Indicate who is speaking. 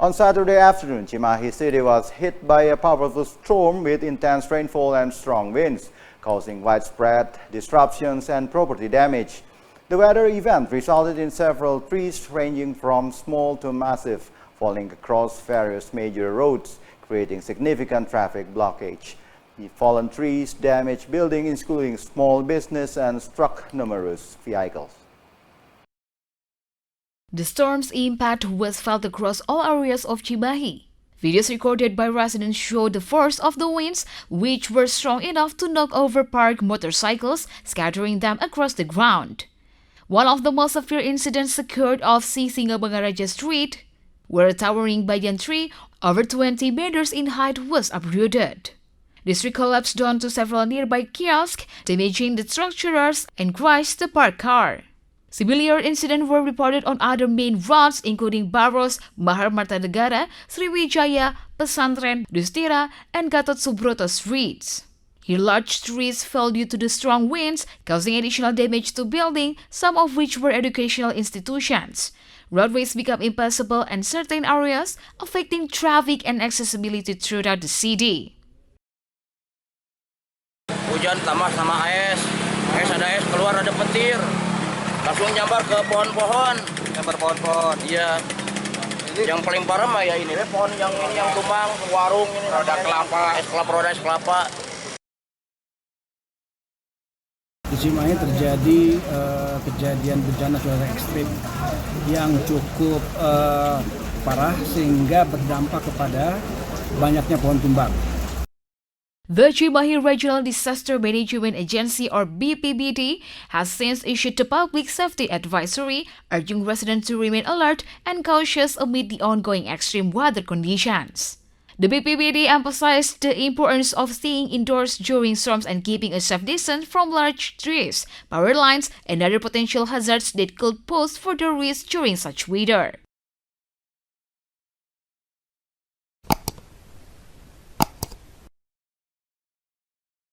Speaker 1: On Saturday afternoon, Cimahi City was hit by a powerful storm with intense rainfall and strong winds, causing widespread disruptions and property damage. The weather event resulted in several trees ranging from small to massive falling across various major roads, creating significant traffic blockage. The fallen trees damaged buildings, including small business, and struck numerous vehicles.
Speaker 2: The storm's impact was felt across all areas of Cimahi. Videos recorded by residents showed the force of the winds, which were strong enough to knock over parked motorcycles, scattering them across the ground. One of the most severe incidents occurred off Singa Street, where a towering banyan tree over 20 meters in height was uprooted. This tree collapsed onto several nearby kiosks, damaging the structures and crushed the parked car. Similar incidents were reported on other main roads, including Baros, Mahar Martanegara, Sriwijaya, Pesantren, Dustira, and Gatot Subroto streets. Here, large trees fell due to the strong winds, causing additional damage to buildings, some of which were educational institutions. Roadways became impassable in certain areas, affecting traffic and accessibility throughout the city.
Speaker 3: Hujan tambah sama es ada es keluar, ada petir. Langsung nyambar ke pohon-pohon. Nyambar pohon-pohon. Iya. Yang paling parah mah ya ini pohon yang tumbang, warung ini roda kelapa, roda es kelapa.
Speaker 4: Di Cimahi terjadi kejadian bencana cuaca ekstrim yang cukup parah sehingga berdampak kepada banyaknya pohon tumbang.
Speaker 2: The Cimahi Regional Disaster Management Agency, or BPBD, has since issued a public safety advisory urging residents to remain alert and cautious amid the ongoing extreme weather conditions. The BPBD emphasized the importance of staying indoors during storms and keeping a safe distance from large trees, power lines, and other potential hazards that could pose further risk during such weather.